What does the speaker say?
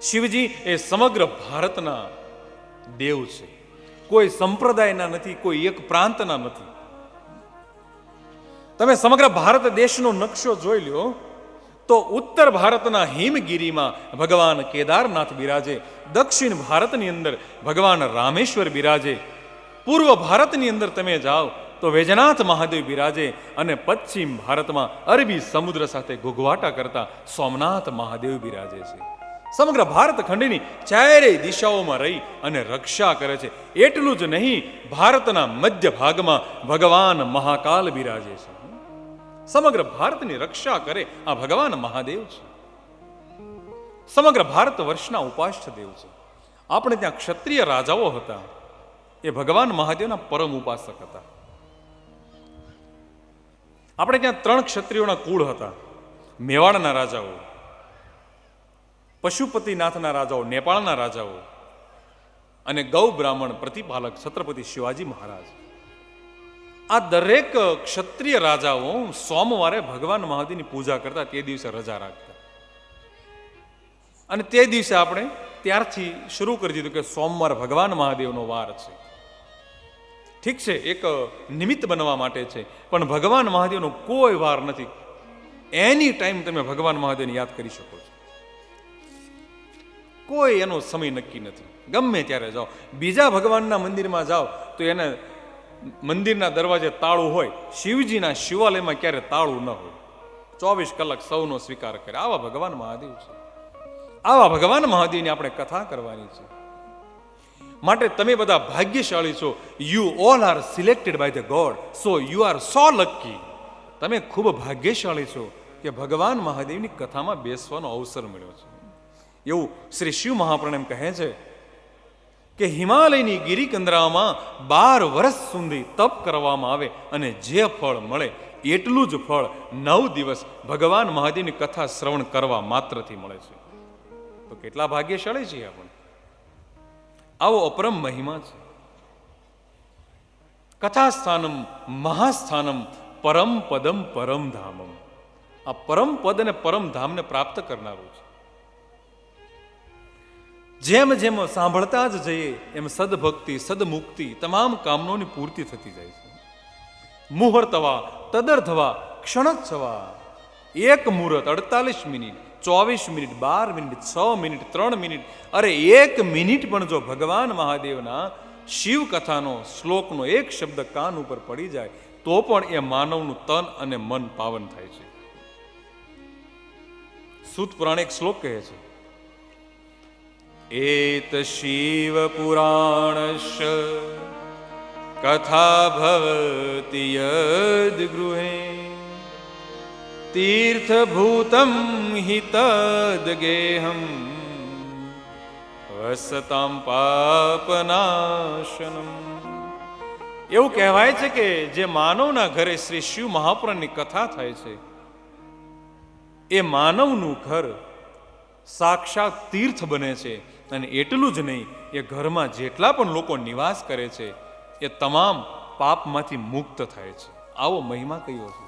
શિવજી એ સમગ્ર ભારતના દેવ છે, કોઈ સંપ્રદાયના નથી, કોઈ એક પ્રાંતના નથી. તમે સમગ્ર ભારત દેશનો નકશો જોઈ લ્યો તો ઉત્તર ભારતના હિમગીરીમાં ભગવાન કેદારનાથ બિરાજે, દક્ષિણ ભારતની અંદર ભગવાન રામેશ્વર બિરાજે, પૂર્વ ભારતની અંદર તમે જાઓ તો વૈજનાથ મહાદેવ બિરાજે, અને પશ્ચિમ ભારતમાં અરબી સમુદ્ર સાથે ઘૂઘવાટા કરતા સોમનાથ મહાદેવ બિરાજે છે. સમગ્ર ભારત ખંડની ચારેય દિશાઓમાં રહી અને રક્ષા કરે છે. એટલું જ નહીં, ભારતના મધ્ય ભાગમાં ભગવાન મહાકાલ બિરાજે છે. સમગ્ર ભારતની રક્ષા કરે આ ભગવાન મહાદેવ છે. સમગ્ર ભારત વર્ષના ઉપાસ્ય દેવ છે. આપણે ત્યાં ક્ષત્રિય રાજાઓ હતા, એ ભગવાન મહાદેવના પરમ ઉપાસક હતા. આપણે ત્યાં 3 ક્ષત્રિયોના કુળ હતા. મેવાડના રાજાઓ, પશુપતિનાથના રાજાઓ, નેપાળના રાજાઓ, અને ગૌ બ્રાહ્મણ પ્રતિપાલક છત્રપતિ શિવાજી મહારાજ. આ દરેક ક્ષત્રિય રાજાઓ સોમવારે ભગવાન મહાદેવની પૂજા કરતા, તે દિવસે રજા રાખતા. અને તે દિવસે આપણે ત્યારથી શરૂ કરી દીધું કે સોમવાર ભગવાન મહાદેવનો વાર છે. ઠીક છે, એક નિમિત્ત બનવા માટે છે, પણ ભગવાન મહાદેવનો કોઈ વાર નથી. એની ટાઈમ તમે ભગવાન મહાદેવને યાદ કરી શકો છો. કોઈ એનો સમય નક્કી નથી. ગમે ત્યારે જાઓ, બીજા ભગવાનના મંદિરમાં જાઓ તો એને મંદિરના દરવાજે તાળું હોય, શિવજીના શિવાલયમાં ક્યારે તાળું ન હોય. 24 કલાક સૌનો સ્વીકાર કરે. આવા ભગવાન મહાદેવ છે. આવા ભગવાન મહાદેવની આપણે કથા કરવાની છે. માટે તમે બધા ભાગ્યશાળી છો. You all are selected by the God, so you are so lucky. તમે ખૂબ ભાગ્યશાળી છો કે ભગવાન મહાદેવની કથામાં બેસવાનો અવસર મળ્યો છે. એવું શ્રી શિવ મહાપ્રાણ એમ કહે છે કે હિમાલયની ગિરિકંદરામાં 12 વર્ષ સુધી તપ કરવામાં આવે અને જે ફળ મળે એટલું જ ફળ 9 દિવસ ભગવાન મહાદેવની કથા શ્રવણ કરવા માત્રથી મળે છે. તો કેટલા ભાગ્યશાળી છીએ આપણે. આવો અપરમ મહિમા છે. કથાસ્થાનમ મહાસ્થાનમ પરમ પદમ પરમ ધામમ. આ પરમ પદ અને પરમ ધામને પ્રાપ્ત કરનારું છે. જેમ જેમ સાંભળતા જ જઈએ એમ સદભક્તિ, સદમુક્તિ, તમામ કામનોની પૂર્તિ થતી જાય છે. મુહૂર્તવા, તદર્થવા, ક્ષણોત્સવા. 1 મુહૂર્ત 48 minute, 24 minute, 12 minute, 6 minute, 3 minute, અરે 1 મિનિટ પણ જો ભગવાન મહાદેવના શિવ કથાનો શ્લોકનો એક શબ્દ કાન ઉપર પડી જાય તો પણ એ માનવનું તન અને મન પાવન થાય છે. સૂત પુરાણ એક શ્લોક કહે છે, એત શિવ પુરાણસ્ય કથા ભવતિ યદ ગૃહે તીર્થભૂતમ હિ તદ ગેહમ વસતામ પાપનાશનમ. એવું કહેવાય છે કે જે માનવના ઘરે શ્રી શિવ મહાપુરાણની કથા થાય છે એ માનવનું ઘર સાક્ષાત તીર્થ બને છે. અને એટલું જ નહીં, એ ઘરમાં જેટલા પણ લોકો નિવાસ કરે છે એ તમામ પાપમાંથી મુક્ત થાય છે. આવો મહિમા કયો છે.